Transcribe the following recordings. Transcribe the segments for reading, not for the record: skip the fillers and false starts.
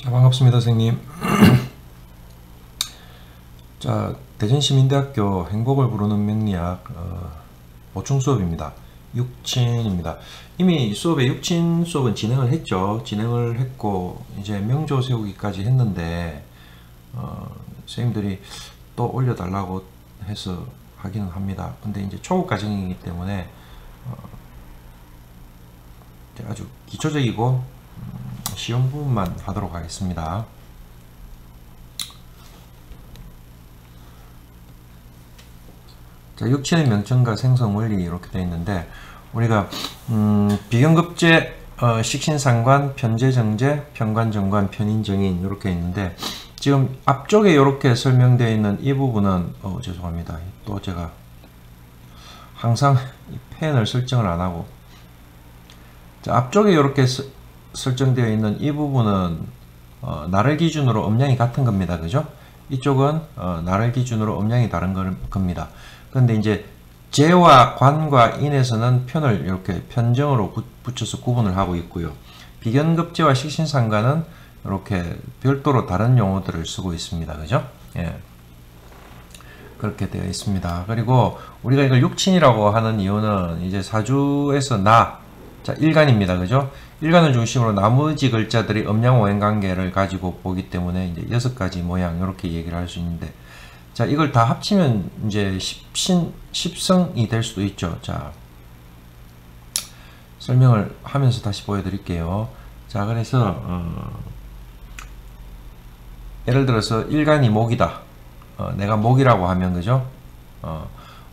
자, 반갑습니다, 선생님. 자, 대전시민대학교 행복을 부르는 명리학 보충 수업입니다. 육친입니다. 이미 수업에 육친 수업은 진행을 했죠. 진행을 했고 이제 명조 세우기까지 했는데 선생님들이 또 올려달라고 해서 하기는 합니다. 근데 이제 초급 과정이기 때문에 아주 기초적이고 쉬운 부분만 하도록 하겠습니다. 자, 육친의 명칭과 생성 원리 이렇게 되어 있는데 우리가 비경급제, 식신상관, 편제정제, 편관정관, 편인정인 이렇게 있는데 지금 앞쪽에 이렇게 설명되어 있는 이 부분은 죄송합니다. 또 제가 항상 이 펜을 설정을 안 하고 자, 앞쪽에 이렇게 설정되어 있는 이 부분은 나를 기준으로 음량이 같은 겁니다. 그죠? 이쪽은 나를 기준으로 음량이 다른 겁니다. 그런데 이제 제와 관과 인에서는 편을 이렇게 편정으로 붙여서 구분을 하고 있고요. 비견급제와 식신상관은 이렇게 별도로 다른 용어들을 쓰고 있습니다. 그죠? 예. 그렇게 되어 있습니다. 그리고 우리가 이걸 육친이라고 하는 이유는 이제 사주에서 자, 일간입니다. 그죠? 일간을 중심으로 나머지 글자들이 음양-오행 관계를 가지고 보기 때문에 이제 6가지 모양 이렇게 얘기를 할 수 있는데 자, 이걸 다 합치면 이제 십성이 될 수도 있죠. 자, 설명을 하면서 다시 보여드릴게요. 자, 그래서 예를 들어서 일간이 목이다. 내가 목이라고 하면 그죠?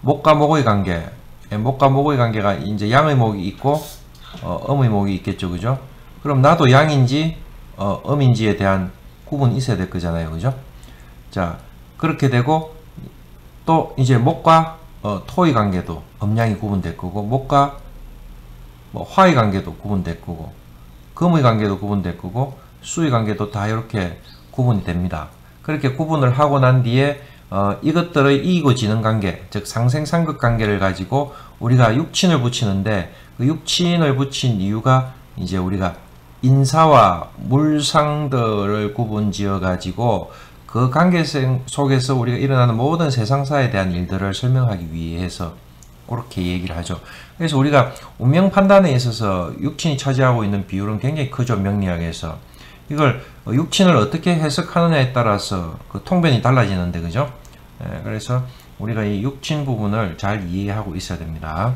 목과 목의 관계, 목과 목의 관계가 이제 양의 목이 있고 음의 목이 있겠죠. 그죠? 그럼 나도 양인지 음인지에 대한 구분이 있어야 될 거잖아요. 그죠? 자, 그렇게 되고 또 이제 목과 토의 관계도 음양이 구분될 거고 목과 화의 관계도 구분될 거고 금의 관계도 구분될 거고 수의 관계도 다 이렇게 구분이 됩니다. 그렇게 구분을 하고 난 뒤에 이것들의 이익고 지능 관계, 즉 상생상극 관계를 가지고 우리가 육친을 붙이는데 그 육친을 붙인 이유가 이제 우리가 인사와 물상들을 구분 지어 가지고 그 관계성 속에서 우리가 일어나는 모든 세상사에 대한 일들을 설명하기 위해서 그렇게 얘기를 하죠. 그래서 우리가 운명 판단에 있어서 육친이 차지하고 있는 비율은 굉장히 크죠. 명리학에서 이걸 육친을 어떻게 해석하느냐에 따라서 그 통변이 달라지는데 그죠? 그래서 우리가 이 육친 부분을 잘 이해하고 있어야 됩니다.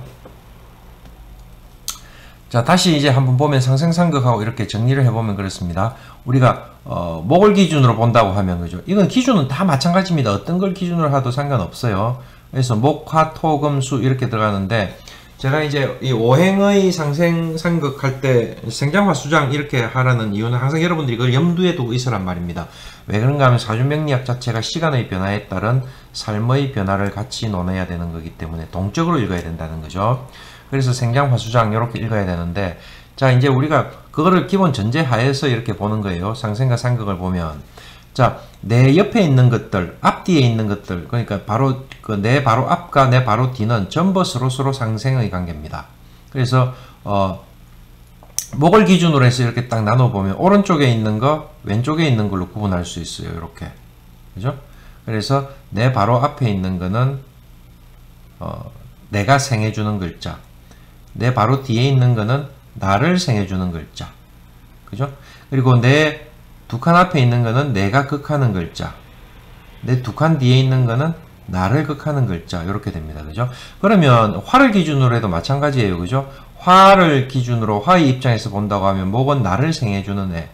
자, 다시 이제 한번 보면 상생상극하고 이렇게 정리를 해보면 그렇습니다. 우리가 목을 기준으로 본다고 하면 그죠? 이건 기준은 다 마찬가지입니다. 어떤 걸 기준으로 하도 상관없어요. 그래서 목, 화, 토, 금, 수 이렇게 들어가는데 제가 이제 이 오행의 상생상극 할 때 생장화 수장 이렇게 하라는 이유는 항상 여러분들이 이걸 염두에 두고 있으란 말입니다. 왜 그런가 하면 사주명리학 자체가 시간의 변화에 따른 삶의 변화를 같이 논해야 되는 거기 때문에 동적으로 읽어야 된다는 거죠. 그래서 생장화수장 이렇게 읽어야 되는데 자, 이제 우리가 그거를 기본 전제하에서 이렇게 보는 거예요. 상생과 상극을 보면 자, 내 옆에 있는 것들, 앞뒤에 있는 것들, 그러니까 바로 내 바로 앞과 내 바로 뒤는 전부 서로 상생의 관계입니다. 그래서 목을 기준으로 해서 이렇게 딱 나눠 보면 오른쪽에 있는 거, 왼쪽에 있는 걸로 구분할 수 있어요. 이렇게. 그죠? 그래서 내 바로 앞에 있는 거는 내가 생해주는 글자. 내 바로 뒤에 있는 거는 나를 생해주는 글자. 그죠? 그리고 내 두 칸 앞에 있는 거는 내가 극하는 글자. 내 두 칸 뒤에 있는 거는 나를 극하는 글자. 이렇게 됩니다. 그죠? 그러면 화를 기준으로 해도 마찬가지예요. 그죠? 화를 기준으로 화의 입장에서 본다고 하면 목은 나를 생해주는 애,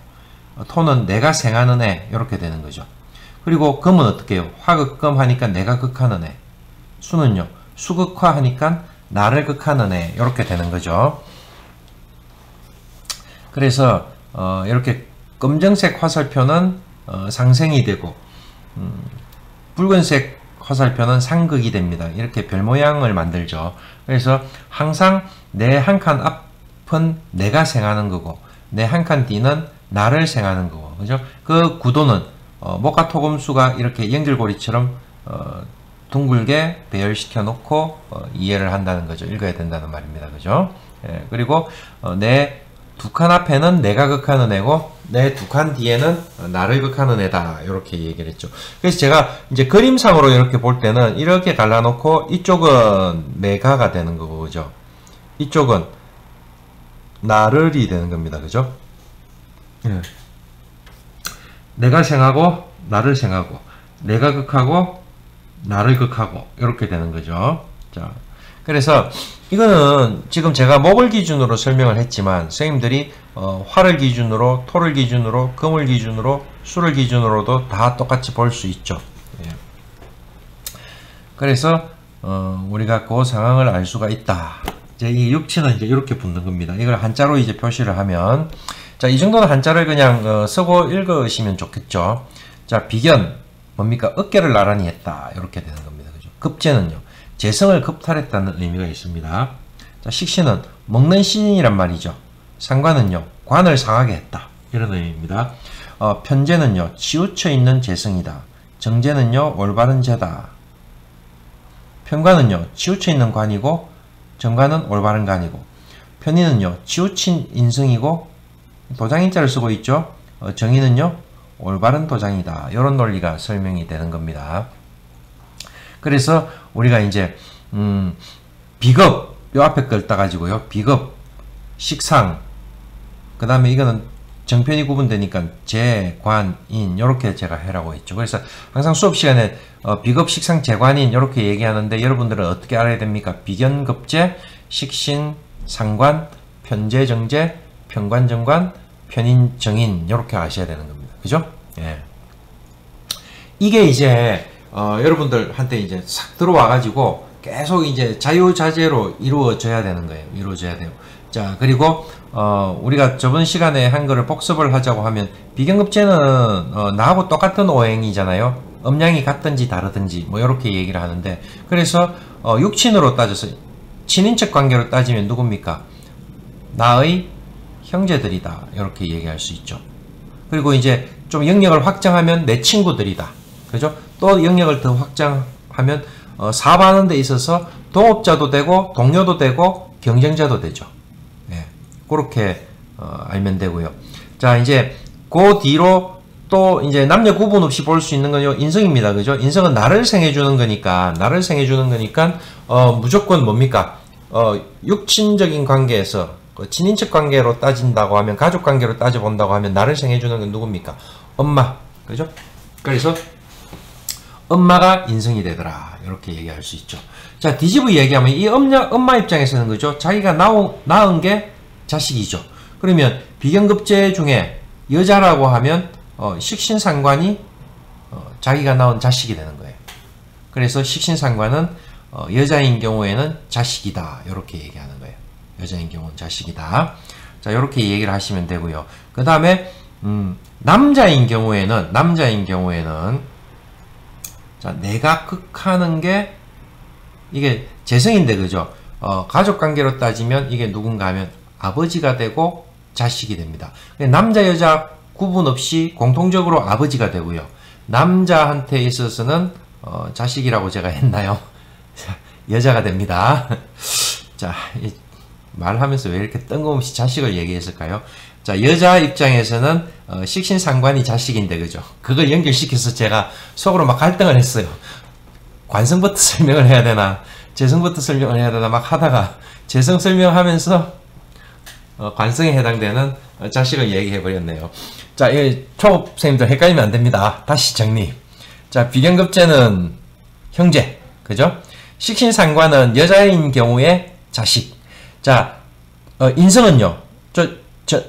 토는 내가 생하는 애. 이렇게 되는 거죠. 그리고 금은 어떻게 해요? 화극금 하니까 내가 극하는 애. 수는요? 수극화 하니까 나를 극하는 애. 이렇게 되는 거죠. 그래서 이렇게 검정색 화살표는 상생이 되고 붉은색 화살표는 상극이 됩니다. 이렇게 별 모양을 만들죠. 그래서 항상 내 한 칸 앞은 내가 생하는 거고 내 한 칸 뒤는 나를 생하는 거고 그죠? 그 구도는 목화 토금수가 이렇게 연결고리처럼 둥글게 배열시켜 놓고 이해를 한다는 거죠. 읽어야 된다는 말입니다. 그죠? 예, 그리고 내 두 칸 앞에는 내가 극하는 애고 내 두 칸 뒤에는 나를 극하는 애다. 이렇게 얘기를 했죠. 그래서 제가 이제 그림상으로 이렇게 볼 때는 이렇게 갈라놓고 이쪽은 내가가 되는 거고, 그죠? 이쪽은 나를이 되는 겁니다. 그죠? 예. 내가 생하고 나를 생하고 내가 극하고 나를 극하고 이렇게 되는 거죠. 자, 그래서 이거는 지금 제가 목을 기준으로 설명을 했지만 선생님들이 화를 기준으로, 토를 기준으로, 금을 기준으로, 수를 기준으로도 다 똑같이 볼 수 있죠. 예. 그래서 우리가 그 상황을 알 수가 있다. 이제 이 육치는 이제 이렇게 붙는 겁니다. 이걸 한자로 이제 표시를 하면, 자, 이 정도는 한자를 그냥 쓰고 읽으시면 좋겠죠. 자, 비견 뭡니까? 어깨를 나란히 했다. 이렇게 되는 겁니다. 그죠? 급제는요, 재성을 급탈했다는 의미가 있습니다. 자, 식신은 먹는 신이란 말이죠. 상관은요, 관을 상하게 했다. 이런 의미입니다. 편제는요, 치우쳐 있는 재성이다. 정제는요, 올바른 제다. 편관은요, 치우쳐 있는 관이고, 정관은 올바른 관이고, 편인은요, 치우친 인성이고, 도장인자를 쓰고 있죠. 정의는요, 올바른 도장이다. 이런 논리가 설명이 되는 겁니다. 그래서 우리가 이제 비급, 요 앞에 걸 따가지고요, 비급, 식상, 그 다음에 이거는 정편이 구분되니까 재, 관, 인 이렇게 제가 해라고 했죠. 그래서 항상 수업 시간에 비급, 식상, 재관인 이렇게 얘기하는데 여러분들은 어떻게 알아야 됩니까? 비견급제, 식신, 상관, 편제, 정제, 편관, 정관, 편인, 정인 이렇게 아셔야 되는 겁니다. 그죠? 예. 이게 이제 여러분들한테 이제 싹 들어와가지고 계속 이제 자유자재로 이루어져야 되는 거예요. 이루어져야 돼요. 자, 그리고 우리가 저번 시간에 한 거를 복습을 하자고 하면 비견급제는 나하고 똑같은 오행이잖아요. 음양이 같든지 다르든지 뭐 이렇게 얘기를 하는데, 그래서 육친으로 따져서 친인척 관계로 따지면 누굽니까? 나의 형제들이다. 이렇게 얘기할 수 있죠. 그리고 이제 좀 영역을 확장하면 내 친구들이다. 그죠? 또 영역을 더 확장하면 사업하는 데 있어서 동업자도 되고 동료도 되고 경쟁자도 되죠. 네. 그렇게 알면 되고요. 자, 이제 그 뒤로 또 이제 남녀 구분 없이 볼 수 있는 건요, 인성입니다. 그죠? 인성은 나를 생해주는 거니까, 무조건 뭡니까? 육친적인 관계에서 친인척 관계로 따진다고 하면, 가족 관계로 따져본다고 하면 나를 생해주는 건 누굽니까? 엄마. 그죠? 그래서 엄마가 인성이 되더라. 이렇게 얘기할 수 있죠. 자, 뒤집어 얘기하면 이 엄마 입장에서는 그죠? 자기가 낳은 게 자식이죠. 그러면 비견급제 중에 여자라고 하면 식신상관이 자기가 낳은 자식이 되는 거예요. 그래서 식신상관은 여자인 경우에는 자식이다. 이렇게 얘기하는 거예요. 여자인 경우는 자식이다. 자, 이렇게 얘기를 하시면 되고요. 그 다음에 남자인 경우에는 자, 내가 극하는 게 이게 재성인데, 그죠? 가족관계로 따지면 이게 누군가 하면 아버지가 되고 자식이 됩니다. 남자 여자 구분 없이 공통적으로 아버지가 되고요. 남자한테 있어서는 자식이라고 제가 했나요? 여자가 됩니다. 자, 말하면서 왜 이렇게 뜬금없이 자식을 얘기했을까요? 자, 여자 입장에서는 식신상관이 자식인데, 그죠? 그걸 연결시켜서 제가 속으로 막 갈등을 했어요. 관성부터 설명을 해야 되나, 재성부터 설명을 해야 되나 막 하다가 재성 설명하면서 관성에 해당되는 자식을 얘기해 버렸네요. 자, 이 초급생님들 헷갈리면 안 됩니다. 다시 정리. 자, 비견급제는 형제, 그죠? 식신상관은 여자인 경우에 자식. 자, 인성은요,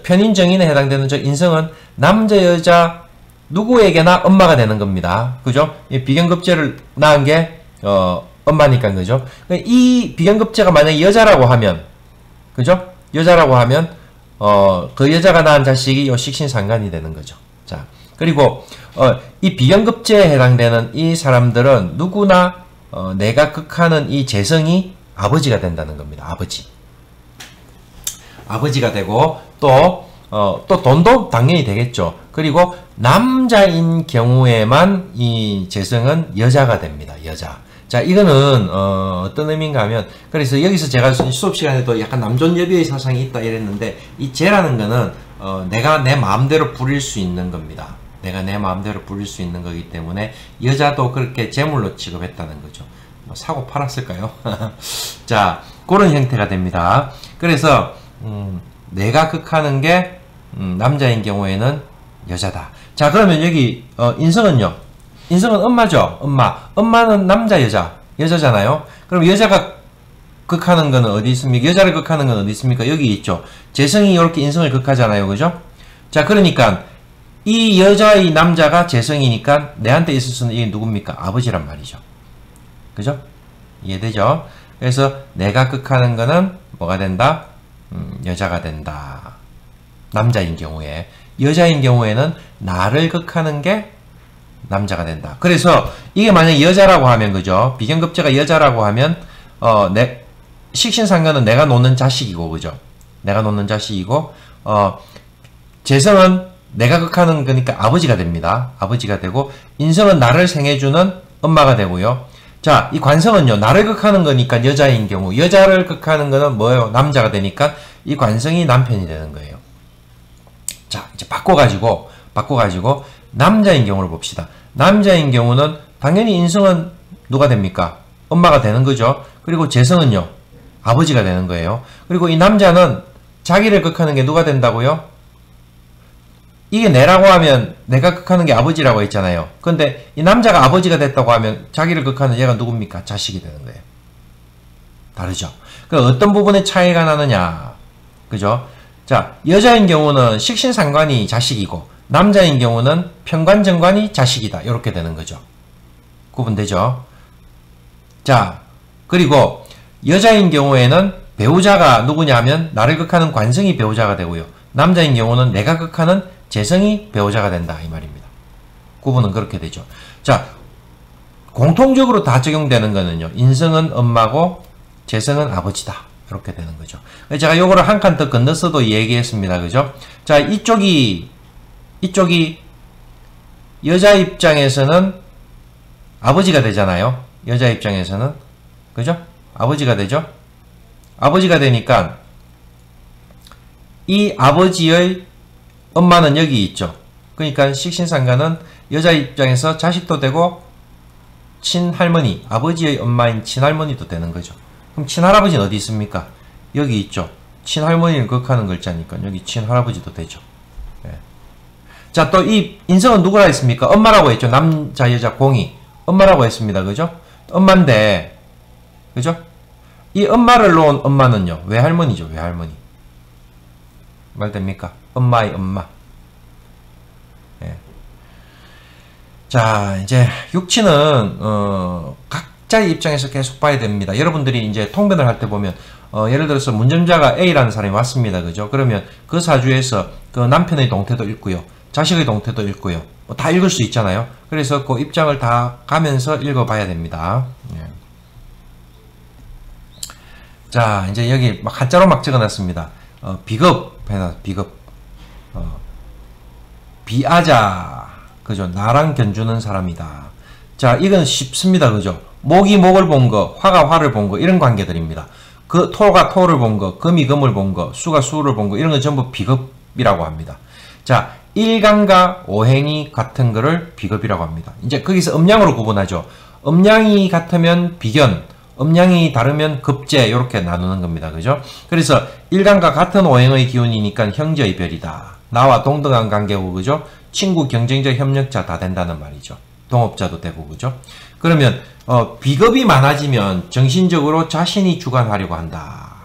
편인정인에 해당되는 저 인성은 남자 여자 누구에게나 엄마가 되는 겁니다. 그죠? 이 비견급제를 낳은 게 엄마니까, 그죠? 이 비견급제가 만약에 여자라고 하면, 그죠? 여자라고 하면 그 여자가 낳은 자식이 요 식신상관이 되는 거죠. 자, 그리고 이 비견급제에 해당되는 이 사람들은 누구나 내가 극하는 이 재성이 아버지가 된다는 겁니다. 아버지가 되고 또 돈도 당연히 되겠죠. 그리고 남자인 경우에만 이 재성은 여자가 됩니다. 여자. 자, 이거는 어떤 의미인가 하면, 그래서 여기서 제가 수업 시간에도 약간 남존여비의 사상이 있다 이랬는데, 이 재라는 거는 내가 내 마음대로 부릴 수 있는 겁니다. 내가 내 마음대로 부릴 수 있는 거기 때문에 여자도 그렇게 재물로 취급했다는 거죠. 뭐 사고 팔았을까요? 자, 그런 형태가 됩니다. 그래서 내가 극하는 게 남자인 경우에는 여자다. 자, 그러면 여기 인성은요? 인성은 엄마죠. 엄마는 남자 여자잖아요. 그럼 여자가 극하는 거는 어디 있습니까? 여자를 극하는 건 어디 있습니까? 여기 있죠. 재성이 이렇게 인성을 극하잖아요. 그죠? 자, 그러니까 이 여자의 남자가 재성이니까 내한테 있을 수는 이게 누굽니까? 아버지란 말이죠. 그죠? 이해되죠? 그래서 내가 극하는 거는 뭐가 된다? 여자가 된다. 남자인 경우에. 여자인 경우에는 나를 극하는 게 남자가 된다. 그래서 이게 만약 여자라고 하면, 그죠? 비견급제가 여자라고 하면 식신상관은 내가 놓는 자식이고, 그죠? 내가 놓는 자식이고, 재성은 내가 극하는 거니까 아버지가 됩니다. 아버지가 되고, 인성은 나를 생해주는 엄마가 되고요. 자, 이 관성은요, 나를 극하는 거니까 여자인 경우, 여자를 극하는 거는 뭐예요? 남자가 되니까 이 관성이 남편이 되는 거예요. 자, 이제 바꿔가지고 남자인 경우를 봅시다. 남자인 경우는 당연히 인성은 누가 됩니까? 엄마가 되는 거죠. 그리고 재성은요, 아버지가 되는 거예요. 그리고 이 남자는 자기를 극하는 게 누가 된다고요? 이게 내라고 하면 내가 극하는 게 아버지라고 했잖아요. 근데 이 남자가 아버지가 됐다고 하면 자기를 극하는 얘가 누굽니까? 자식이 되는 거예요. 다르죠. 그 어떤 부분에 차이가 나느냐. 그죠? 자, 여자인 경우는 식신상관이 자식이고 남자인 경우는 편관정관이 자식이다. 이렇게 되는 거죠. 구분되죠? 자, 그리고 여자인 경우에는 배우자가 누구냐면 나를 극하는 관성이 배우자가 되고요. 남자인 경우는 내가 극하는 재성이 배우자가 된다. 이 말입니다. 구분은 그렇게 되죠. 자, 공통적으로 다 적용되는 거는요. 인성은 엄마고 재성은 아버지다. 이렇게 되는 거죠. 제가 요거를 한 칸 더 건너서도 얘기했습니다. 그죠? 자, 이쪽이 여자 입장에서는 아버지가 되잖아요. 여자 입장에서는. 그죠? 아버지가 되죠? 아버지가 되니까 이 아버지의 엄마는 여기 있죠. 그러니까 식신상관은 여자 입장에서 자식도 되고 친할머니, 아버지의 엄마인 친할머니도 되는 거죠. 그럼 친할아버지는 어디 있습니까? 여기 있죠. 친할머니를 극하는 글자니까 여기 친할아버지도 되죠. 예. 자, 또 이 인성은 누구라 했습니까? 엄마라고 했죠. 남자, 여자, 공이. 엄마라고 했습니다. 그죠? 엄마인데, 그죠? 이 엄마를 놓은 엄마는요. 외할머니죠. 외할머니. 말 됩니까? 엄마의 엄마. 예. 자, 이제 육친은 각자의 입장에서 계속 봐야 됩니다. 여러분들이 이제 통변을 할 때 보면 예를 들어서 문점자가 A라는 사람이 왔습니다. 그죠? 그러면 그 사주에서 그 남편의 동태도 읽고요. 자식의 동태도 읽고요. 다 읽을 수 있잖아요. 그래서 그 입장을 다 가면서 읽어봐야 됩니다. 예. 자, 이제 여기 막 한자로 막 적어놨습니다. 비급 해놔. 비급. 비아자. 그죠? 나랑 견주는 사람이다. 자, 이건 쉽습니다. 그죠? 목이 목을 본 거, 화가 화를 본 거, 이런 관계들입니다. 그 토가 토를 본 거, 금이 금을 본 거, 수가 수를 본 거, 이런 건 전부 비급이라고 합니다. 자, 일간과 오행이 같은 거를 비급이라고 합니다. 이제 거기서 음양으로 구분하죠. 음양이 같으면 비견, 음양이 다르면 급제, 이렇게 나누는 겁니다. 그죠? 그래서 일간과 같은 오행의 기운이니까 형제의 별이다. 나와 동등한 관계고, 그죠? 친구, 경쟁자, 협력자 다 된다는 말이죠. 동업자도 되고, 그죠? 그러면 비겁이 많아지면 정신적으로 자신이 주관하려고 한다.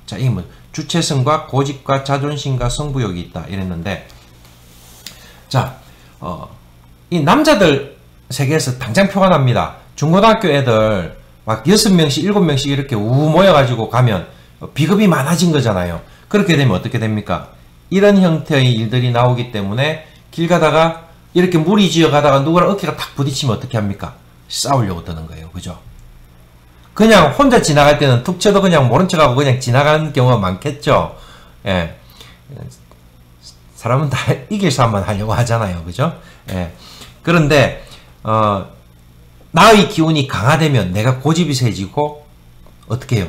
자, 이게 뭐 주체성과 고집과 자존심과 승부욕이 있다 이랬는데, 자, 이 남자들 세계에서 당장 표가 납니다. 중고등학교 애들 막 6명씩 7명씩 이렇게 우 모여가지고 가면 비겁이 많아진 거잖아요. 그렇게 되면 어떻게 됩니까? 이런 형태의 일들이 나오기 때문에 길 가다가 이렇게 무리 지어 가다가 누구랑 어깨가 탁 부딪히면 어떻게 합니까? 싸우려고 드는 거예요. 그죠? 그냥 혼자 지나갈 때는 툭 쳐도 그냥 모른 척하고 그냥 지나가는 경우가 많겠죠. 예. 사람은 다 이길 싸움만 하려고 하잖아요. 그죠? 예. 그런데 나의 기운이 강화되면 내가 고집이 세지고 어떻게 해요?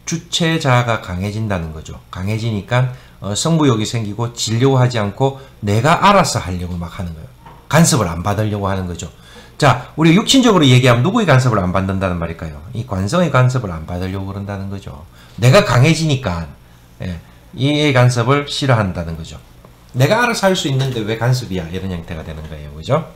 주체자가 강해진다는 거죠. 강해지니까 승부욕이 생기고 지려고 하지 않고 내가 알아서 하려고 막 하는 거예요. 간섭을 안 받으려고 하는 거죠. 자, 우리 육친적으로 얘기하면 누구의 간섭을 안 받는다는 말일까요? 이 관성의 간섭을 안 받으려고 그런다는 거죠. 내가 강해지니까 이 간섭을 싫어한다는 거죠. 내가 알아서 할 수 있는데 왜 간섭이야? 이런 형태가 되는 거예요. 그죠?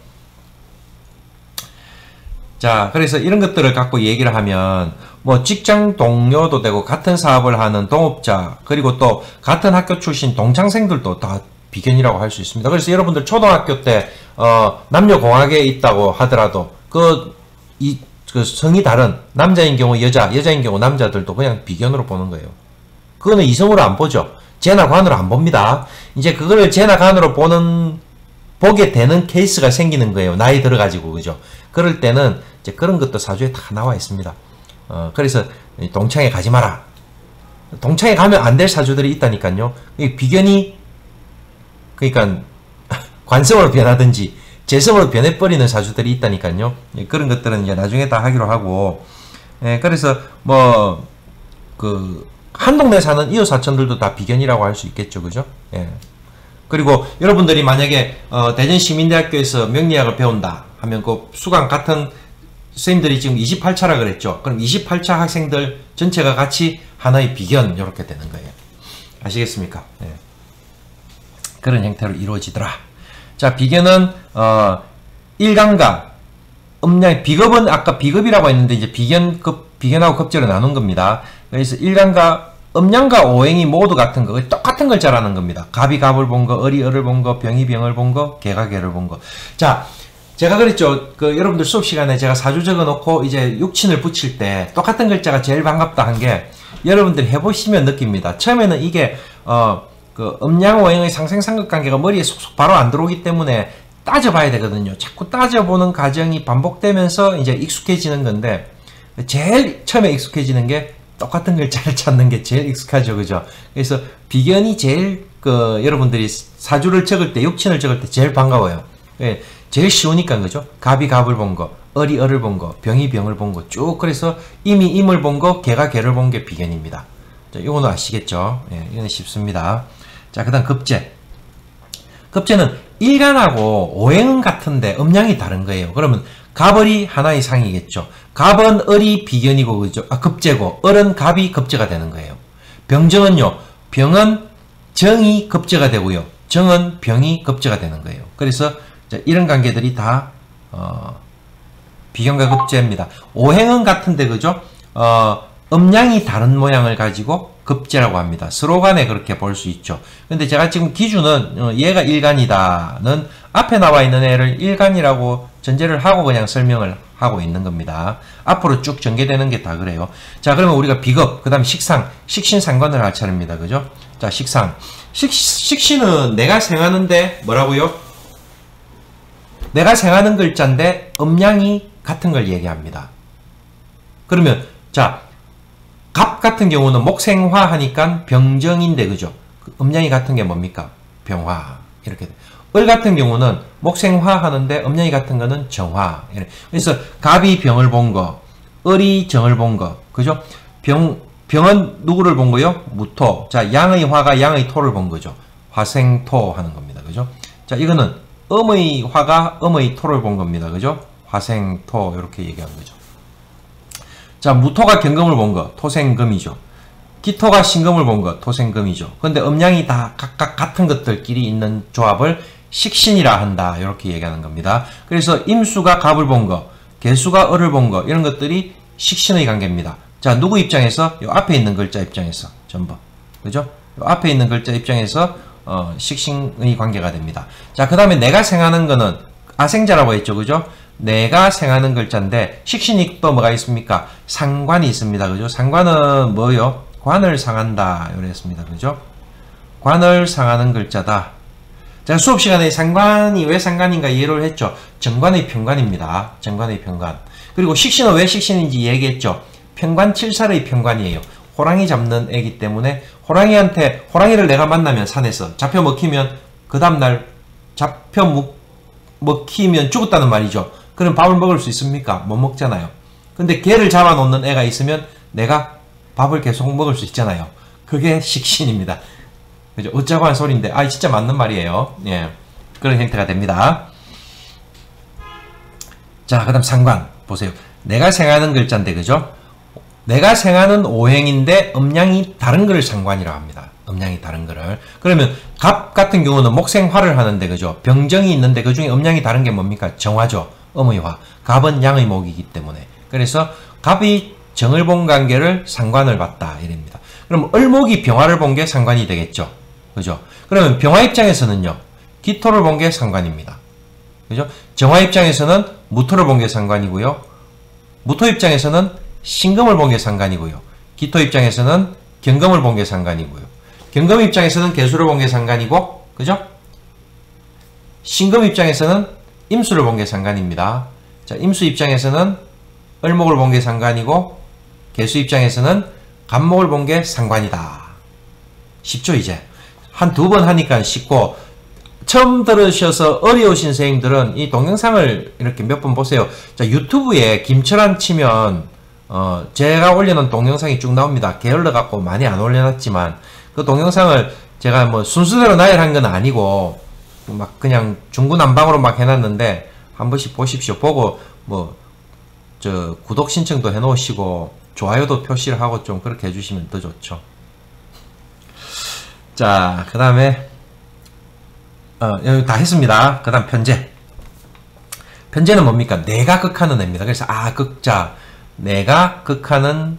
자, 그래서 이런 것들을 갖고 얘기를 하면 뭐 직장 동료도 되고 같은 사업을 하는 동업자 그리고 또 같은 학교 출신 동창생들도 다 비견이라고 할 수 있습니다. 그래서 여러분들 초등학교 때 남녀 공학에 있다고 하더라도 그 성이 다른 남자인 경우 여자인 경우 남자들도 그냥 비견으로 보는 거예요. 그거는 이성으로 안 보죠. 재나 관으로 안 봅니다. 이제 그거를 재나 관으로 보게 되는 케이스가 생기는 거예요. 나이 들어가지고 그죠. 그럴 때는 이제 그런 것도 사주에 다 나와 있습니다. 그래서 동창회 가지 마라. 동창회 가면 안 될 사주들이 있다니까요. 비견이 그러니까 관성으로 변하든지 재성으로 변해버리는 사주들이 있다니까요. 그런 것들은 이제 나중에 다 하기로 하고, 그래서 뭐 그 한 동네 사는 이웃 사촌들도 다 비견이라고 할 수 있겠죠, 그죠? 예. 그리고 여러분들이 만약에 대전시민대학교에서 명리학을 배운다 하면 그 수강 같은 선생님들이 지금 28차라 그랬죠. 그럼 28차 학생들 전체가 같이 하나의 비견 이렇게 되는 거예요. 아시겠습니까? 예. 그런 형태로 이루어지더라. 자, 비견은 일간과 음양, 비겁은 아까 비겁이라고 했는데 이제 비견하고 급제로 나눈 겁니다. 그래서 일간과 음양과 오행이 모두 같은 거, 똑같은 글자라는 겁니다. 갑이 갑을 본 거, 을이 을을 본 거, 병이 병을 본 거, 개가 개를 본 거. 자, 제가 그랬죠. 여러분들 수업 시간에 제가 사주 적어 놓고 이제 육친을 붙일 때 똑같은 글자가 제일 반갑다 한 게 여러분들이 해보시면 느낍니다. 처음에는 이게 그 음양오행의 상생상극관계가 머리에 속속 바로 안 들어오기 때문에 따져봐야 되거든요. 자꾸 따져보는 과정이 반복되면서 이제 익숙해지는 건데 제일 처음에 익숙해지는 게 똑같은 글자를 찾는 게 제일 익숙하죠. 그죠? 그래서 비견이 제일 여러분들이 사주를 적을 때, 육친을 적을 때 제일 반가워요. 예, 제일 쉬우니까 그죠? 갑이 갑을 본 거, 을이 을을 본 거, 병이 병을 본 거 쭉 그래서 임이 임을 본 거, 개가 개를 본 게 비견입니다. 자, 이거는 아시겠죠? 예, 이건 쉽습니다. 자, 그 다음 급제. 급제는 일간하고 오행은 같은데 음양이 다른 거예요. 그러면 갑을이 하나의 상이겠죠. 갑은 을이 비견이고 그죠? 급제고 을은 갑이 급제가 되는 거예요. 병정은요. 병은 정이 급제가 되고요. 정은 병이 급제가 되는 거예요. 그래서 이런 관계들이 다 비견과 급제입니다. 오행은 같은데 그죠? 음양이 다른 모양을 가지고 급제라고 합니다. 서로 간에 그렇게 볼 수 있죠. 근데 제가 지금 기준은 얘가 일간이다는 앞에 나와 있는 애를 일간이라고 전제를 하고 그냥 설명을 하고 있는 겁니다. 앞으로 쭉 전개되는 게 다 그래요. 자, 그러면 우리가 비급, 그 다음 식상, 식신상관을 할 차례입니다. 그죠? 자, 식상. 식신은 내가 생하는데 뭐라고요? 내가 생하는 글자인데 음양이 같은 걸 얘기합니다. 그러면 자, 갑 같은 경우는 목생화 하니까 병정인데 그죠? 음양이 같은 게 뭡니까? 병화. 이렇게. 을 같은 경우는 목생화 하는데 음양이 같은 거는 정화. 그래서 갑이 병을 본 거, 을이 정을 본 거. 그죠? 병은 누구를 본 거요? 무토. 자, 양의 화가 양의 토를 본 거죠. 화생토 하는 겁니다. 그죠? 자, 이거는 음의 화가 음의 토를 본 겁니다. 그죠? 화생토 이렇게 얘기하는 거죠. 자, 무토가 경금을 본 거, 토생금이죠. 기토가 신금을 본 거, 토생금이죠. 근데 음양이 다 각각 같은 것들끼리 있는 조합을 식신이라 한다. 이렇게 얘기하는 겁니다. 그래서 임수가 갑을 본 거, 개수가 을을 본 거, 이런 것들이 식신의 관계입니다. 자, 누구 입장에서? 요 앞에 있는 글자 입장에서 전부. 그죠? 요 앞에 있는 글자 입장에서 식신의 관계가 됩니다. 자, 그 다음에 내가 생하는 거는 아생자라고 했죠. 그죠? 내가 생하는 글자인데 식신이 또 뭐가 있습니까? 상관이 있습니다. 그죠? 상관은 뭐요? 관을 상한다. 이랬습니다. 그죠? 관을 상하는 글자다. 제가 수업 시간에 상관이 왜 상관인가 이해를 했죠. 정관의 편관입니다. 정관의 편관. 그리고 식신은 왜 식신인지 얘기했죠. 편관칠살의 편관이에요. 호랑이 잡는 애기 때문에 호랑이를 내가 만나면 산에서 잡혀 먹히면 그 다음날 잡혀 먹히면 죽었다는 말이죠. 그럼 밥을 먹을 수 있습니까? 못 먹잖아요. 근데 개를 잡아놓는 애가 있으면 내가 밥을 계속 먹을 수 있잖아요. 그게 식신입니다. 그죠? 어쩌고 한 소리인데, 진짜 맞는 말이에요. 예. 그런 형태가 됩니다. 자, 그 다음 상관. 보세요. 내가 생하는 글자인데, 그죠? 내가 생하는 오행인데, 음양이 다른 거를 상관이라고 합니다. 음양이 다른 거를. 그러면, 갑 같은 경우는 목생화를 하는데, 그죠? 병정이 있는데, 그 중에 음양이 다른 게 뭡니까? 정화죠. 음의화. 갑은 양의 목이기 때문에. 그래서, 갑이 정을 본 관계를 상관을 봤다. 이랍니다. 그럼, 을목이 병화를 본 게 상관이 되겠죠. 그죠? 그러면, 병화 입장에서는요, 기토를 본 게 상관입니다. 그죠? 정화 입장에서는 무토를 본 게 상관이고요. 무토 입장에서는 신금을 본 게 상관이고요. 기토 입장에서는 경금을 본 게 상관이고요. 경금 입장에서는 개수를 본 게 상관이고, 그죠? 신금 입장에서는 임수를 본 게 상관입니다. 자, 임수 입장에서는 을목을 본 게 상관이고, 개수 입장에서는 간목을 본 게 상관이다. 쉽죠, 이제? 한 두 번 하니까 쉽고, 처음 들으셔서 어려우신 선생님들은 이 동영상을 이렇게 몇 번 보세요. 자, 유튜브에 김철환 치면 제가 올려놓은 동영상이 쭉 나옵니다. 게을러 갖고 많이 안 올려놨지만 그 동영상을 제가 뭐 순서대로 나열한 건 아니고 막 그냥 중구난방으로 막 해놨는데 한 번씩 보십시오. 보고 뭐 저 구독 신청도 해놓으시고 좋아요도 표시를 하고 좀 그렇게 해주시면 더 좋죠. 자, 그 다음에 여기 다 했습니다. 그 다음 편제. 편제는 뭡니까? 내가 극하는 애입니다. 그래서 극자. 내가 극하는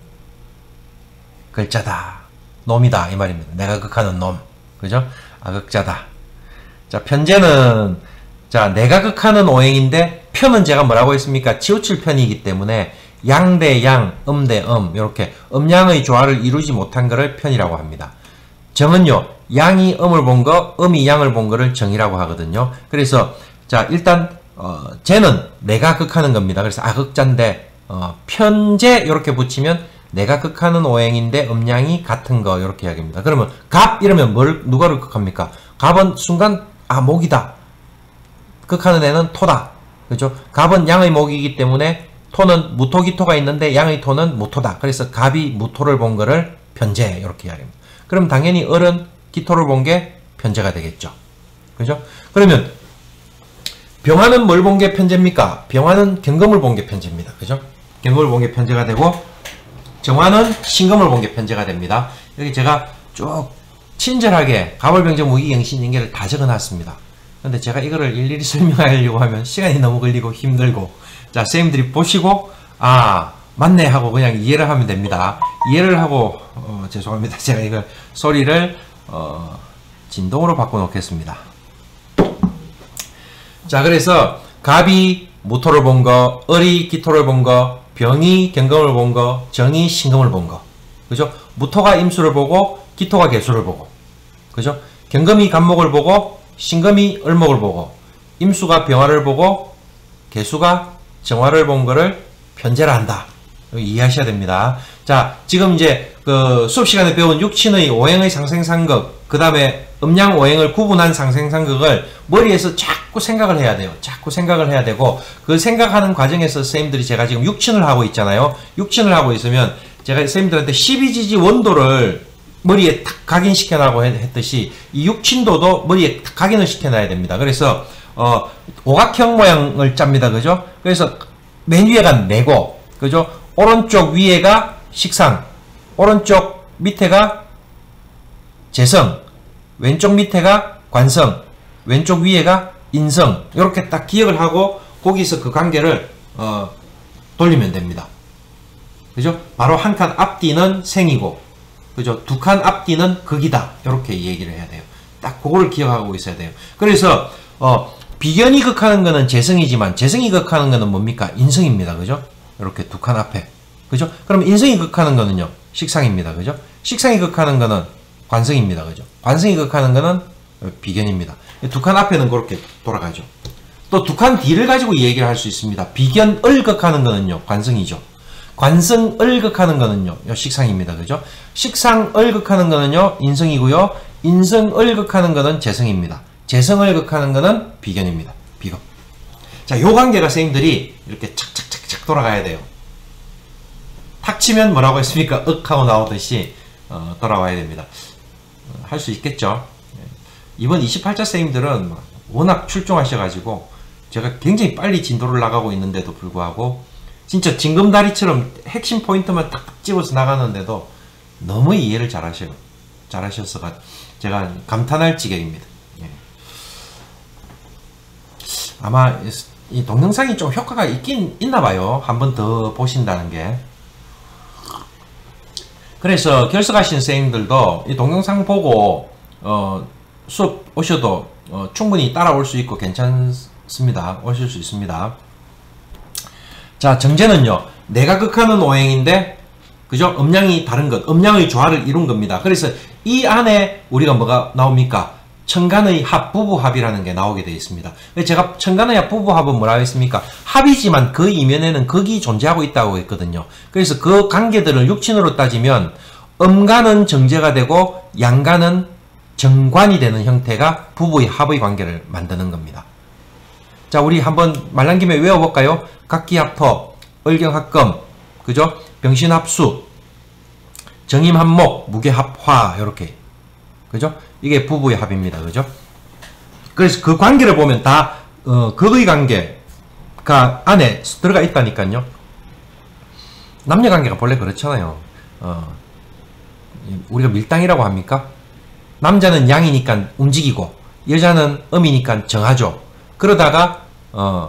글자다. 놈이다. 이 말입니다. 내가 극하는 놈. 그죠? 극자다. 자, 편제는 자, 내가 극하는 오행인데 편은 제가 뭐라고 했습니까? 치우칠 편이기 때문에 양 대 양, 음 대 이렇게 음양의 조화를 이루지 못한 것을 편이라고 합니다. 정은요, 양이 음을 본 거, 음이 양을 본 거를 정이라고 하거든요. 그래서, 자, 일단, 쟤는 내가 극하는 겁니다. 그래서, 극자인데, 편제, 이렇게 붙이면, 내가 극하는 오행인데, 음양이 같은 거, 이렇게 이야기합니다. 그러면, 갑, 이러면 누가를 극합니까? 갑은 순간, 목이다. 극하는 애는 토다. 그죠? 갑은 양의 목이기 때문에, 토는 무토기토가 있는데, 양의 토는 무토다. 그래서, 갑이 무토를 본 거를 편제, 이렇게 이야기합니다. 그럼 당연히 을은 기토를 본 게 편제가 되겠죠. 그죠? 그러면 병화는 뭘 본 게 편제입니까? 병화는 경금을 본 게 편제입니다. 그죠? 경금을 본 게 편제가 되고 정화는 신금을 본 게 편제가 됩니다. 여기 제가 쭉 친절하게 가벌병정 무기경신 인계를 다 적어놨습니다. 근데 제가 이거를 일일이 설명하려고 하면 시간이 너무 걸리고 힘들고 자, 선생님들이 보시고 맞네 하고 그냥 이해를 하면 됩니다. 이해를 하고 죄송합니다. 제가 이거 소리를 진동으로 바꿔 놓겠습니다. 자, 그래서 갑이 무토를 본 거, 을이 기토를 본 거, 병이 경금을 본 거, 정이 신금을 본 거. 그죠? 무토가 임수를 보고 기토가 개수를 보고. 그죠? 경금이 간목을 보고 신금이 을목을 보고 임수가 병화를 보고 개수가 정화를 본 거를 편제를 한다. 이해하셔야 됩니다. 자, 지금 이제 그 수업 시간에 배운 육친의 오행의 상생상극, 그 다음에 음양 오행을 구분한 상생상극을 머리에서 자꾸 생각을 해야 돼요. 자꾸 생각을 해야 되고, 그 생각하는 과정에서 선생님들이 제가 지금 육친을 하고 있잖아요. 육친을 하고 있으면 제가 선생님들한테 12지지 원도를 머리에 탁 각인시켜라고 했듯이 이 육친도도 머리에 탁 각인을 시켜놔야 됩니다. 그래서 오각형 모양을 짭니다. 그죠? 그래서 맨 위에가 내고, 그죠? 오른쪽 위에가 식상, 오른쪽 밑에가 재성, 왼쪽 밑에가 관성, 왼쪽 위에가 인성. 이렇게 딱 기억을 하고 거기서 그 관계를 돌리면 됩니다. 그죠? 바로 한 칸 앞뒤는 생이고, 그죠? 두 칸 앞뒤는 극이다. 이렇게 얘기를 해야 돼요. 딱 그거를 기억하고 있어야 돼요. 그래서 비견이 극하는 거는 재성이지만 재성이 극하는 거는 뭡니까? 인성입니다. 그죠? 이렇게 두 칸 앞에. 그죠? 그럼 인성이 극하는 거는요? 식상입니다. 그죠? 식상이 극하는 거는 관성입니다. 그죠? 관성이 극하는 거는 비견입니다. 두 칸 앞에는 그렇게 돌아가죠. 또 두 칸 뒤를 가지고 얘기를 할 수 있습니다. 비견을 극하는 거는요? 관성이죠. 관성을 극하는 거는요? 식상입니다. 그죠? 식상을 극하는 거는요? 인성이고요. 인성을 극하는 거는 재성입니다. 재성을 극하는 거는 비견입니다. 비견. 자, 요 관계가 선생님들이 이렇게 착착착착 돌아가야 돼요. 탁 치면 뭐라고 했습니까? 하고 나오듯이 돌아와야 됩니다. 할 수 있겠죠. 이번 28자 선생님들은 워낙 출중하셔가지고 제가 굉장히 빨리 진도를 나가고 있는데도 불구하고 진짜 징검다리처럼 핵심 포인트만 딱 집어서 나가는데도 너무 이해를 잘하셔서 제가 감탄할 지경입니다. 예. 아마 이 동영상이 좀 효과가 있긴 있나봐요. 한 번 더 보신다는 게. 그래서 결석하신 선생님들도 이 동영상 보고 수업 오셔도 충분히 따라올 수 있고 괜찮습니다. 오실 수 있습니다. 자, 정제는요, 내가 극하는 오행인데, 그죠? 음양이 다른 것, 음양의 조화를 이룬 겁니다. 그래서 이 안에 우리가 뭐가 나옵니까? 천간의 합, 부부합이라는 게 나오게 되어 있습니다. 제가 천간의 합, 부부합은 뭐라고 했습니까? 합이지만 그 이면에는 극이 존재하고 있다고 했거든요. 그래서 그 관계들을 육친으로 따지면 음간은 정제가 되고 양간은 정관이 되는 형태가 부부의 합의 관계를 만드는 겁니다. 자, 우리 한번 말난 김에 외워볼까요? 각기합토, 을경합금, 그죠? 병신합수, 정임합목, 무게합화, 이렇게, 그죠? 이게 부부의 합입니다. 그죠? 그래서 그 관계를 보면 다 극의 관계가 안에 들어가 있다니까요. 남녀 관계가 본래 그렇잖아요. 우리가 밀당이라고 합니까? 남자는 양이니까 움직이고 여자는 음이니까 정하죠. 그러다가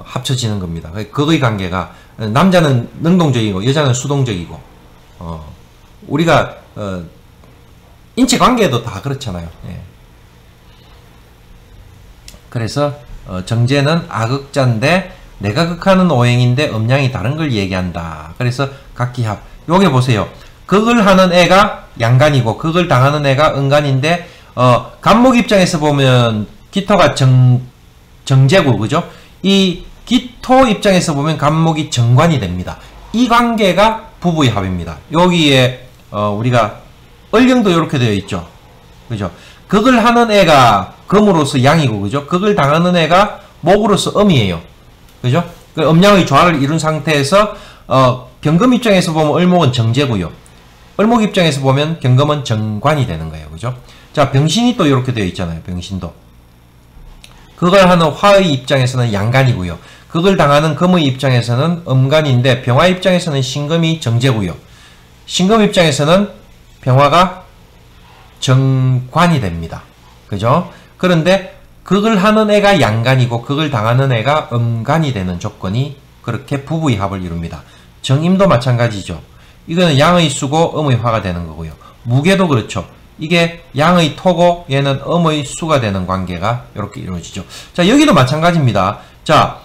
합쳐지는 겁니다. 극의 관계가 남자는 능동적이고 여자는 수동적이고 우리가 인체 관계도 다 그렇잖아요. 예. 그래서 정제는 아극자인데 내가 극하는 오행인데 음양이 다른 걸 얘기한다. 그래서 각기합. 요게 보세요. 극을 하는 애가 양간이고 극을 당하는 애가 음간인데 간목 입장에서 보면 기토가 정제고, 그죠? 이 기토 입장에서 보면 간목이 정관이 됩니다. 이 관계가 부부의 합입니다. 여기에 우리가 을경도 이렇게 되어 있죠. 그죠? 극을 하는 애가 금으로서 양이고, 그죠? 극을 당하는 애가 목으로서 음이에요. 그죠? 그 음양의 조화를 이룬 상태에서 경금 입장에서 보면 을목은 정제고요. 을목 입장에서 보면 경금은 정관이 되는 거예요. 그죠? 자, 병신이 또 이렇게 되어 있잖아요. 병신도. 극을 하는 화의 입장에서는 양간이고요. 극을 당하는 금의 입장에서는 음간인데 병화 입장에서는 신금이 정제고요. 신금 입장에서는 병화가 정관이 됩니다. 그죠? 그런데 극을 하는 애가 양간이고 극을 당하는 애가 음간이 되는 조건이 그렇게 부부의 합을 이룹니다. 정임도 마찬가지죠. 이거는 양의 수고 음의 화가 되는 거고요. 무게도 그렇죠. 이게 양의 토고 얘는 음의 수가 되는 관계가 이렇게 이루어지죠. 자, 여기도 마찬가지입니다. 자,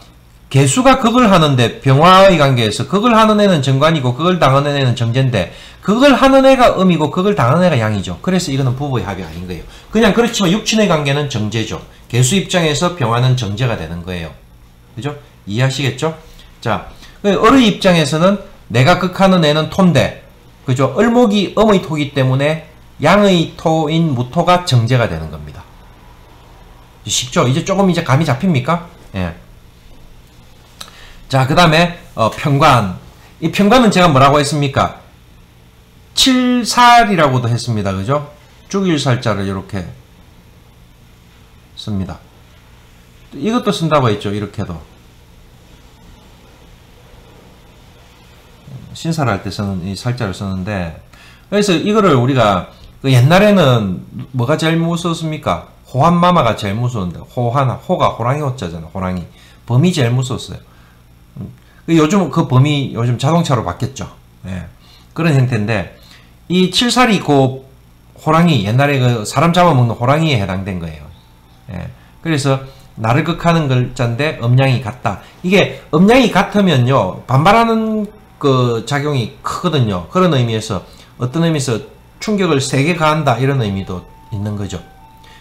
개수가 극을 하는데 병화의 관계에서 극을 하는 애는 정관이고 극을 당하는 애는 정제인데 극을 하는 애가 음이고 극을 당하는 애가 양이죠. 그래서 이거는 부부의 합이 아닌 거예요. 그냥 그렇지만 육친의 관계는 정제죠. 개수 입장에서 병화는 정제가 되는 거예요. 그죠? 이해하시겠죠? 자, 을의 입장에서는 내가 극하는 애는 토인데, 그죠? 을목이 음의 토기 때문에 양의 토인 무토가 정제가 되는 겁니다. 쉽죠? 이제 조금 이제 감이 잡힙니까? 예. 자, 그 다음에 편관. 이 편관은 제가 뭐라고 했습니까? 칠살이라고도 했습니다. 그죠? 죽일살자를 이렇게 씁니다. 이것도 쓴다고 했죠. 이렇게도. 신사를 할 때 쓰는 이 살자를 쓰는데, 그래서 이거를 우리가 옛날에는 뭐가 제일 무서웠습니까? 호환마마가 제일 무서운데, 호가 호랑이 호자잖아. 호랑이. 범이 제일 무서웠어요. 요즘 그 범이 요즘 자동차로 바뀌었죠. 예. 그런 형태인데, 이 칠살이 그 호랑이, 옛날에 그 사람 잡아먹는 호랑이에 해당된 거예요. 예. 그래서 나를 극하는 글자인데 음양이 같다. 이게 음양이 같으면요, 반발하는 그 작용이 크거든요. 그런 의미에서 어떤 의미에서 충격을 세게 가한다 이런 의미도 있는 거죠.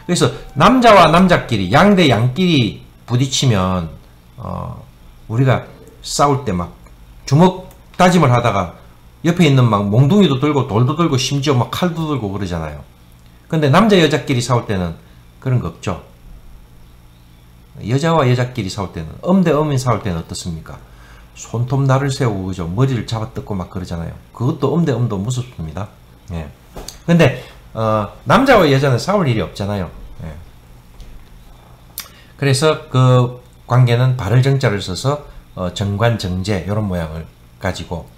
그래서 남자와 남자끼리 양 대 양끼리 부딪히면 우리가 싸울 때 막 주먹 다짐을 하다가 옆에 있는 막 몽둥이도 들고 돌도 들고 심지어 막 칼도 들고 그러잖아요. 근데 남자 여자끼리 싸울 때는 그런 거 없죠. 여자와 여자끼리 싸울 때는 대 음인 싸울 때는 어떻습니까? 손톱 날을 세우고, 그죠? 머리를 잡아 뜯고 막 그러잖아요. 그것도 대 음도 무섭습니다. 예. 근데 남자와 여자는 싸울 일이 없잖아요. 예. 그래서 그 관계는 발을 정자를 써서 정관정제 이런 모양을 가지고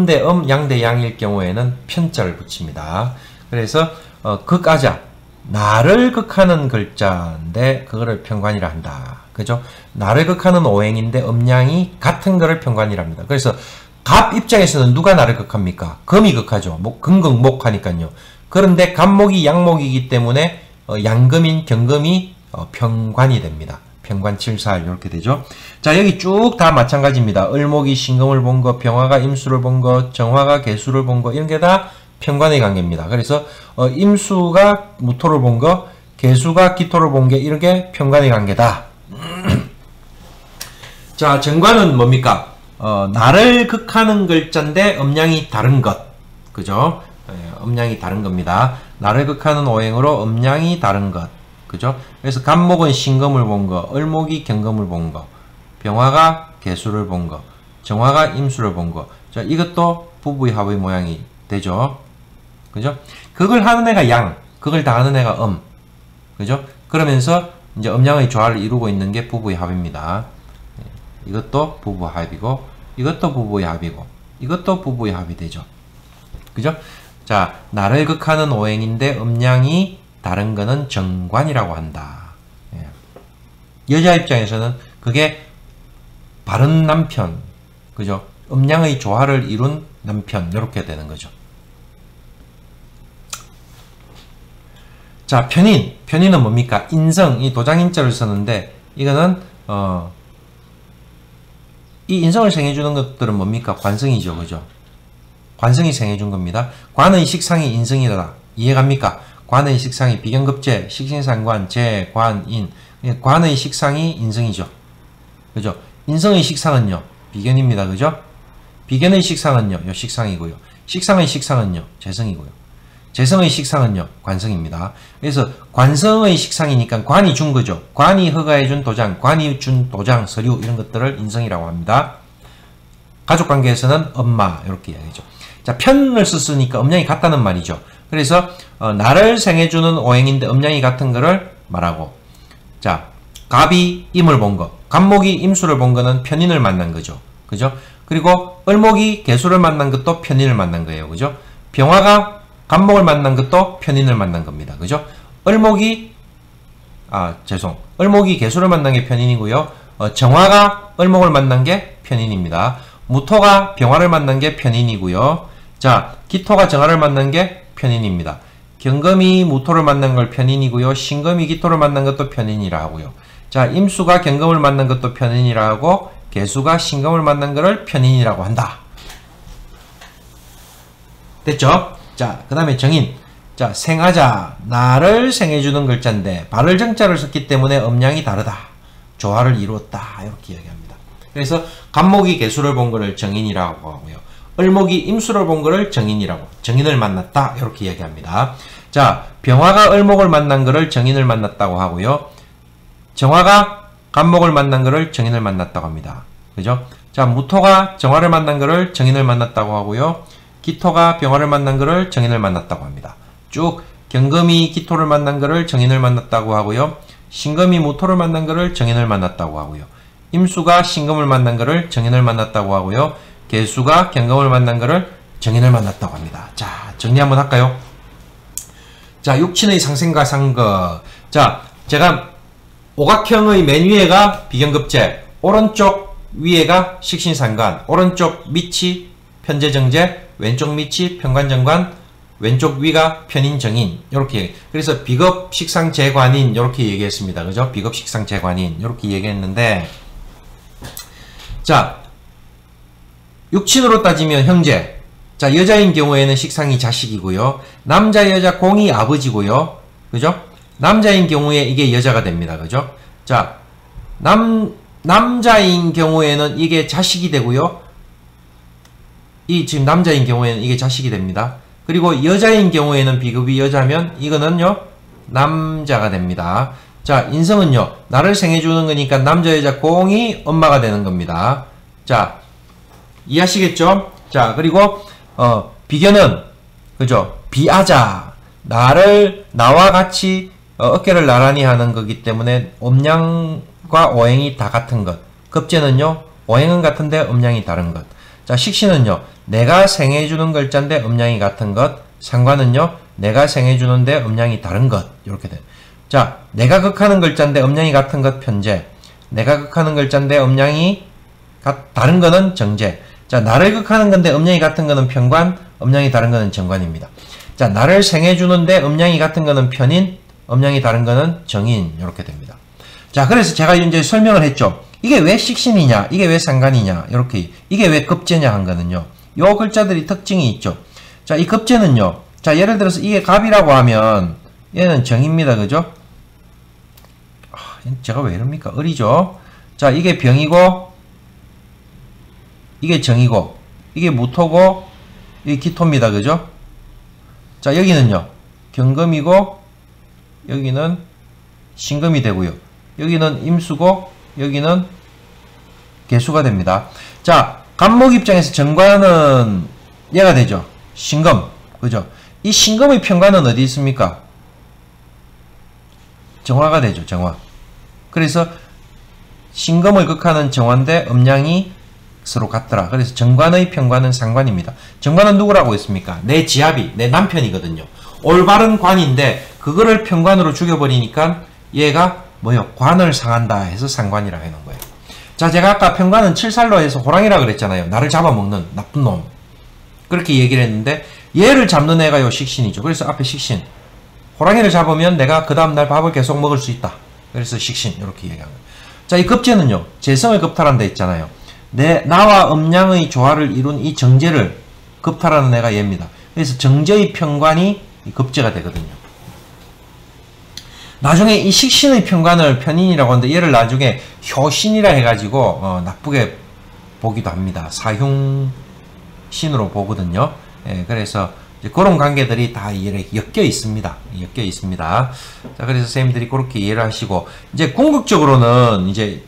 대 양 대 양일 경우에는 편자를 붙입니다. 그래서 극아자 나를 극하는 글자인데 그거를 편관이라 한다. 그죠? 나를 극하는 오행인데 음양이 같은 거를 편관이라 합니다. 그래서 갑 입장에서는 누가 나를 극합니까? 금이 극하죠. 금극목하니까요. 그런데 갑목이 양목이기 때문에 양금인 경금이 편관이 됩니다. 편관 7살 이렇게 되죠. 자, 여기 쭉 다 마찬가지입니다. 을목이 신금을 본 거, 병화가 임수를 본 거, 정화가 개수를 본 거, 이런 게 다 편관의 관계입니다. 그래서 임수가 무토를 본 거, 개수가 기토를 본 게 이렇게 편관의 관계다. 자, 정관은 뭡니까? 나를 극하는 글자인데 음양이 다른 것. 그죠? 음양이 다른 겁니다. 나를 극하는 오행으로 음양이 다른 것. 그죠? 그래서 갑목은 신금을 본 거, 을목이 경금을 본 거, 병화가 개수를 본 거, 정화가 임수를 본 거. 자, 이것도 부부의 합의 모양이 되죠. 그죠? 극을 하는 애가 양, 극을 다 하는 애가 그죠? 그러면서 이제 음양의 조화를 이루고 있는 게 부부의 합입니다. 이것도 부부 합이고, 이것도 부부의 합이고, 이것도 부부의 합이 되죠. 그죠? 자, 나를 극하는 오행인데 음양이 다른 거는 정관이라고 한다. 예. 여자 입장에서는 그게 바른 남편, 그죠? 음양의 조화를 이룬 남편, 이렇게 되는 거죠. 자, 편인. 편인은 뭡니까? 인성, 이 도장인자를 쓰는데, 이거는, 이 인성을 생해주는 것들은 뭡니까? 관성이죠. 그죠? 관성이 생해준 겁니다. 관의 식상이 인성이다. 이해갑니까? 관의 식상이 비견급제, 식신상관, 재, 관, 인. 관의 식상이 인성이죠. 그죠? 인성의 식상은요, 비견입니다. 그죠? 비견의 식상은요, 요 식상이고요. 식상의 식상은요, 재성이고요. 재성의 식상은요, 관성입니다. 그래서 관성의 식상이니까 관이 준 거죠. 관이 허가해준 도장, 관이 준 도장, 서류, 이런 것들을 인성이라고 합니다. 가족관계에서는 엄마, 이렇게 이야기죠. 자, 편을 썼으니까 음양이 같다는 말이죠. 그래서 나를 생해주는 오행인데 음양이 같은 거를 말하고, 자, 갑이 임을 본 거, 갑목이 임수를 본 거는 편인을 만난 거죠. 그죠? 그리고 을목이 개수를 만난 것도 편인을 만난 거예요. 그죠? 병화가 갑목을 만난 것도 편인을 만난 겁니다. 그죠? 을목이 개수를 만난 게 편인이고요. 정화가 을목을 만난 게 편인입니다. 무토가 병화를 만난 게 편인이고요. 자, 기토가 정화를 만난 게 편인입니다. 경금이 무토를 만난 걸 편인이고요. 신금이 기토를 만난 것도 편인이라 하고요. 자, 임수가 경금을 만난 것도 편인이라 하고, 개수가 신금을 만난 것을 편인이라고 한다. 됐죠? 자, 그 다음에 정인. 자, 생하자. 나를 생해주는 글자인데 발을 정자를 썼기 때문에 음양이 다르다. 조화를 이루었다. 이렇게 이야기합니다. 그래서 갑목이 개수를 본 거를 정인이라고 하고요. 을목이 임수를 본 거를 정인이라고, 정인을 만났다. 이렇게 이야기합니다. 자, 병화가 을목을 만난 거를 정인을 만났다고 하고요. 정화가 갑목을 만난 거를 정인을 만났다고 합니다. 그죠? 자, 무토가 정화를 만난 거를 정인을 만났다고 하고요. 기토가 병화를 만난 거를 정인을 만났다고 합니다. 쭉 경금이 기토를 만난 거를 정인을 만났다고 하고요. 신금이 무토를 만난 거를 정인을 만났다고 하고요. 임수가 신금을 만난 거를 정인을 만났다고 하고요. 개수가 경금을 만난 거를 정인을 만났다고 합니다. 자, 정리 한번 할까요? 자, 육친의 상생과 상거. 자, 제가 오각형의 맨 위에가 비견급제, 오른쪽 위에가 식신상관, 오른쪽 밑이 편제정제, 왼쪽 밑이 편관정관, 왼쪽 위가 편인정인. 이렇게. 그래서 비급식상재관인 이렇게 얘기했습니다. 그죠? 비급식상재관인 이렇게 얘기했는데, 자, 육친으로 따지면 형제. 자, 여자인 경우에는 식상이 자식이고요. 남자, 여자, 공이 아버지고요. 그죠? 남자인 경우에 이게 여자가 됩니다. 그죠? 자, 남자인 경우에는 이게 자식이 되고요. 지금 남자인 경우에는 이게 자식이 됩니다. 그리고 여자인 경우에는 비급이 여자면 이거는요, 남자가 됩니다. 자, 인성은요, 나를 생해주는 거니까 남자, 여자, 공이 엄마가 되는 겁니다. 자, 이해하시겠죠? 자, 그리고 비견은, 그죠? 비아자. 나와 같이 어깨를 나란히 하는 거기 때문에 음양과 오행이 다 같은 것. 급제는요, 오행은 같은데 음양이 다른 것. 자, 식신은요, 내가 생해주는 글자인데 음양이 같은 것. 상관은요, 내가 생해주는데 음양이 다른 것. 이렇게 돼. 자, 내가 극하는 글자인데 음양이 같은 것 편제. 내가 극하는 글자인데 음양이 다른 거는 정제. 자, 나를 극하는 건데 음양이 같은 거는 편관, 음양이 다른 거는 정관입니다. 자, 나를 생해주는데 음양이 같은 거는 편인, 음양이 다른 거는 정인. 이렇게 됩니다. 자, 그래서 제가 이제 설명을 했죠. 이게 왜 식신이냐, 이게 왜 상관이냐, 이렇게. 이게 왜 급제냐 한 거는요. 요 글자들이 특징이 있죠. 자, 이 급제는요. 자, 예를 들어서 이게 갑이라고 하면 얘는 정입니다. 그죠? 제가 왜 이럽니까? 을이죠. 자, 이게 병이고, 이게 정이고, 이게 무토고, 이게 기토입니다. 그죠? 자, 여기는요. 경금이고, 여기는 신금이 되고요. 여기는 임수고, 여기는 개수가 됩니다. 자, 간목 입장에서 정관은 얘가 되죠. 신금. 그죠? 이 신금의 편관은 어디 있습니까? 정화가 되죠. 정화. 그래서 신금을 극하는 정화인데 음양이 서로 같더라. 그래서 정관의 편관은 상관입니다. 정관은 누구라고 했습니까? 내 지압이, 내 남편이거든요. 올바른 관인데 그거를 편관으로 죽여버리니까 얘가 뭐요? 관을 상한다 해서 상관이라 해놓은 거예요. 자, 제가 아까 편관은 칠살로 해서 호랑이라 그랬잖아요. 나를 잡아먹는 나쁜 놈. 그렇게 얘기를 했는데 얘를 잡는 애가 요 식신이죠. 그래서 앞에 식신. 호랑이를 잡으면 내가 그 다음날 밥을 계속 먹을 수 있다. 그래서 식신. 이렇게 얘기하는 거예요. 자, 이 급제는요. 재성을 급탈한다 했잖아요. 나와 음양의 조화를 이룬 이 정제를 급탈하는 애가 얘입니다. 그래서 정제의 편관이 급제가 되거든요. 나중에 이 식신의 편관을 편인이라고 하는데 얘를 나중에 효신이라 해가지고 나쁘게 보기도 합니다. 사흉신으로 보거든요. 예, 그래서 이제 그런 관계들이 다 엮여 있습니다. 엮여 있습니다. 자, 그래서 선생님들이 그렇게 이해를 하시고 이제 궁극적으로는 이제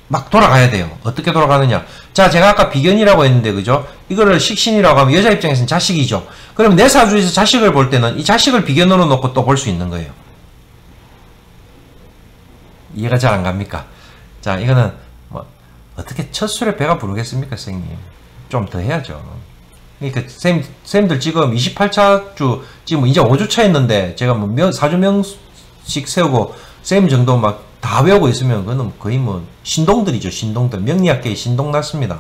막 돌아가야 돼요. 어떻게 돌아가느냐. 자, 제가 아까 비견이라고 했는데, 그죠? 이거를 식신이라고 하면 여자 입장에서는 자식이죠. 그럼 내 사주에서 자식을 볼 때는 이 자식을 비견으로 놓고 또 볼 수 있는 거예요. 이해가 잘 안 갑니까? 자, 이거는 뭐 어떻게 첫 술에 배가 부르겠습니까, 선생님? 좀 더 해야죠. 그러니까 쌤들 지금 28차 지금 이제 5주차 했는데 제가 뭐 사주명식 세우고 쌤 정도 막 다 외우고 있으면 그거는 거의 뭐 신동들이죠. 신동들. 명리학계에 신동 났습니다.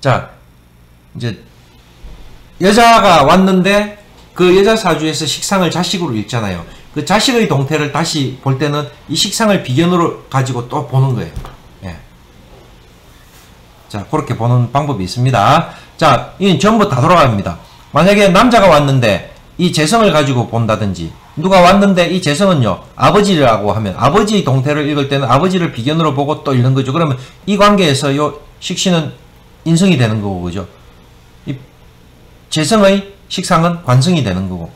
자, 이제 여자가 왔는데 그 여자 사주에서 식상을 자식으로 읽잖아요. 그 자식의 동태를 다시 볼 때는 이 식상을 비견으로 가지고 또 보는 거예요. 예. 자, 그렇게 보는 방법이 있습니다. 자, 이건 전부 다 돌아갑니다. 만약에 남자가 왔는데 이 재성을 가지고 본다든지, 누가 왔는데 이 재성은요, 아버지라고 하면 아버지의 동태를 읽을 때는 아버지를 비견으로 보고 또 읽는 거죠. 그러면 이 관계에서 요 식신은 인성이 되는 거고, 그죠? 이 재성의 식상은 관성이 되는 거고,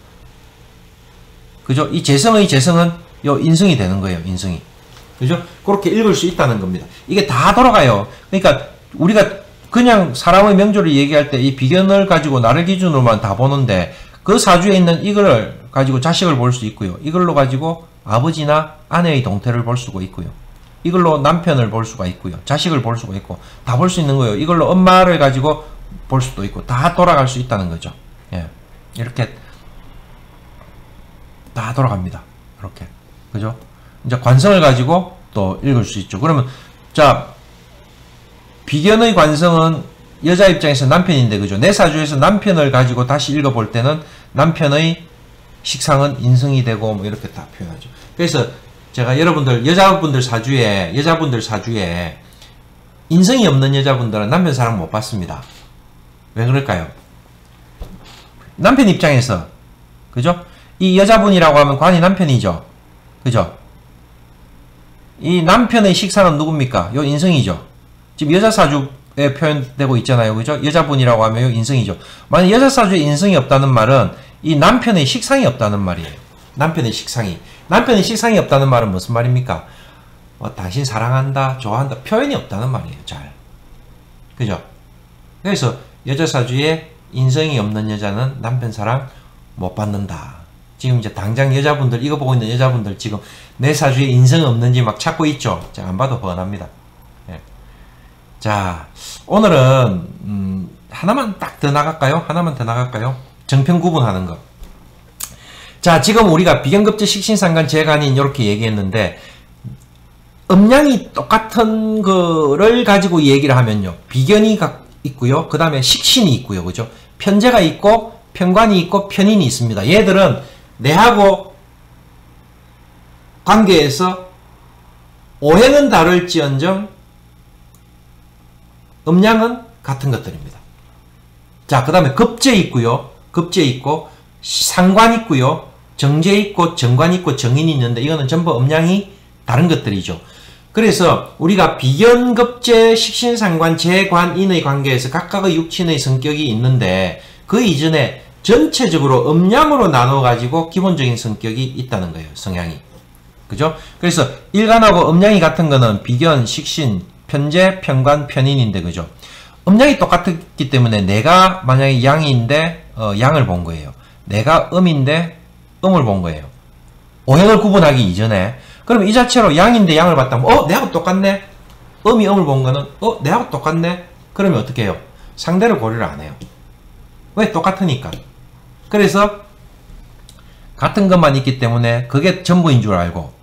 그죠? 이 재성의 재성은 요 인성이 되는 거예요. 인성이. 그죠? 그렇게 읽을 수 있다는 겁니다. 이게 다 돌아가요. 그러니까 우리가 그냥 사람의 명조를 얘기할 때 이 비견을 가지고 나를 기준으로만 다 보는데 그 사주에 있는 이걸 가지고 자식을 볼 수 있고요. 이걸로 가지고 아버지나 아내의 동태를 볼 수가 있고요. 이걸로 남편을 볼 수가 있고요. 자식을 볼 수가 있고 다 볼 수 있는 거예요. 이걸로 엄마를 가지고 볼 수도 있고 다 돌아갈 수 있다는 거죠. 예. 이렇게 다 돌아갑니다. 이렇게. 그죠? 이제 관성을 가지고 또 읽을 수 있죠. 그러면 자, 비견의 관성은 여자 입장에서 남편인데, 그죠? 내 사주에서 남편을 가지고 다시 읽어볼 때는 남편의 식상은 인성이 되고 뭐 이렇게 다 표현하죠. 그래서 제가 여자분들 사주에 인성이 없는 여자분들은 남편 사랑 못 받습니다. 왜 그럴까요? 남편 입장에서, 그죠? 이 여자분이라고 하면 관이 남편이죠. 그죠? 이 남편의 식상은 누굽니까? 요 인성이죠. 지금 여자 사주에 표현되고 있잖아요. 그죠? 여자분이라고 하면 요 인성이죠. 만약 여자 사주에 인성이 없다는 말은 이 남편의 식상이 없다는 말이에요. 남편의 식상이. 남편의 식상이 없다는 말은 무슨 말입니까? 당신 사랑한다, 좋아한다, 표현이 없다는 말이에요. 잘. 그죠? 그래서 여자 사주에 인성이 없는 여자는 남편 사랑 못 받는다. 지금 이제 당장 여자분들, 이거 보고 있는 여자분들 지금 내 사주에 인성이 없는지 막 찾고 있죠. 제가 안 봐도 뻔합니다. 예. 자, 오늘은 하나만 딱 더 나갈까요? 하나만 더 나갈까요? 정편 구분하는 거. 자, 지금 우리가 비견급제 식신상관 재간인 이렇게 얘기했는데, 음양이 똑같은 거를 가지고 얘기를 하면요, 비견이 있고요, 그 다음에 식신이 있고요, 그죠? 편재가 있고 편관이 있고 편인이 있습니다. 얘들은 내하고 관계에서 오행은 다를지언정 음양은 같은 것들입니다. 자, 그 다음에 급제 있고요, 급제 있고 상관 있고요, 정제 있고 정관 있고 정인이 있는데, 이거는 전부 음양이 다른 것들이죠. 그래서 우리가 비견급제 식신상관 재관인의 관계에서 각각의 육친의 성격이 있는데, 그 이전에 전체적으로 음양으로 나눠 가지고 기본적인 성격이 있다는 거예요. 성향이. 그죠? 그래서 일간하고 음양이 같은 거는 비견, 식신, 편재, 편관, 편인인데, 그죠? 음양이 똑같기 때문에 내가 만약에 양인데 양을 본 거예요. 내가 음인데 음을 본 거예요. 오행을 구분하기 이전에. 그럼 이 자체로 양인데 양을 봤다면 내하고 똑같네. 음이 음을 본 거는 내하고 똑같네. 그러면 어떻게 해요? 상대를 고려를 안 해요. 왜? 똑같으니까. 그래서 같은 것만 있기 때문에 그게 전부인 줄 알고,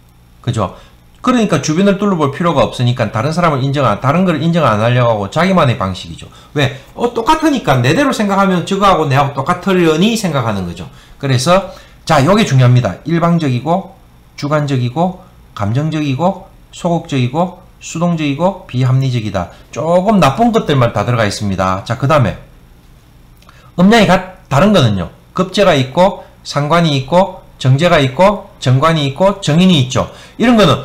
그죠? 그러니까 주변을 둘러볼 필요가 없으니까 다른 걸 인정 안 하려고 하고 자기만의 방식이죠. 왜? 똑같으니까 내대로 생각하면 저거하고 내하고 똑같으려니 생각하는 거죠. 그래서 자, 요게 중요합니다. 일방적이고 주관적이고 감정적이고 소극적이고 수동적이고 비합리적이다. 조금 나쁜 것들만 다 들어가 있습니다. 자, 그 다음에 음양이 다른 거는요, 급제가 있고 상관이 있고 정제가 있고 정관이 있고 정인이 있죠. 이런 거는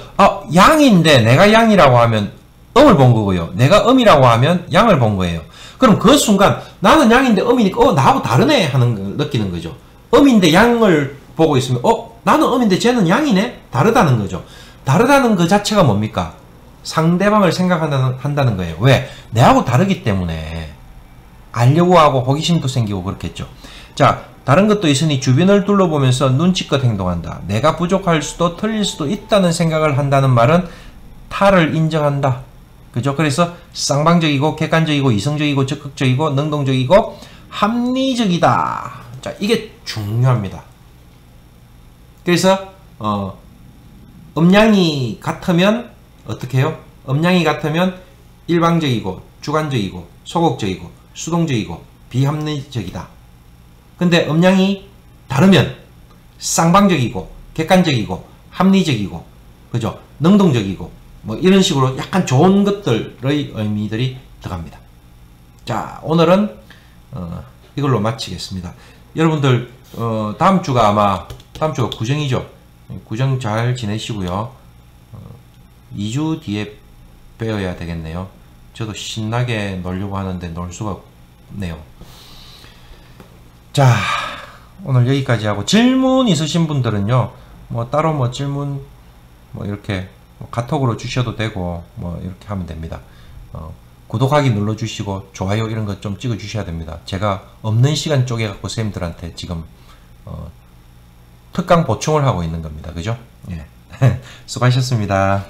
양인데 내가 양이라고 하면 음을 본 거고요, 내가 음이라고 하면 양을 본 거예요. 그럼 그 순간 나는 양인데 음이니까 나하고 다르네 하는 걸 느끼는 거죠. 음인데 양을 보고 있으면 나는 음인데 쟤는 양이네? 다르다는 거죠. 다르다는 그 자체가 뭡니까? 상대방을 생각한다는 거예요. 왜? 내하고 다르기 때문에 알려고 하고 호기심도 생기고 그렇겠죠. 자, 다른 것도 있으니 주변을 둘러보면서 눈치껏 행동한다. 내가 부족할 수도 틀릴 수도 있다는 생각을 한다는 말은 타를 인정한다. 그죠? 그래서 쌍방적이고 객관적이고 이성적이고 적극적이고 능동적이고 합리적이다. 자, 이게 중요합니다. 그래서 음양이 같으면 어떻게 해요? 음양이 같으면 일방적이고 주관적이고 소극적이고 수동적이고 비합리적이다. 근데 음양이 다르면 쌍방적이고 객관적이고 합리적이고, 그죠? 능동적이고 뭐 이런 식으로 약간 좋은 것들의 의미들이 들어갑니다. 자, 오늘은 이걸로 마치겠습니다. 여러분들 다음 주가 구정이죠. 구정 잘 지내시고요. 2주 뒤에 뵈어야 되겠네요. 저도 신나게 놀려고 하는데 놀 수가 없네요. 자, 오늘 여기까지 하고, 질문 있으신 분들은요, 뭐 따로 뭐 질문 뭐 이렇게 카톡으로 주셔도 되고 뭐 이렇게 하면 됩니다. 구독하기 눌러주시고 좋아요 이런 것 좀 찍어 주셔야 됩니다. 제가 없는 시간 쪼개 갖고 선생님들한테 지금 특강 보충을 하고 있는 겁니다. 그죠? 예. 수고하셨습니다.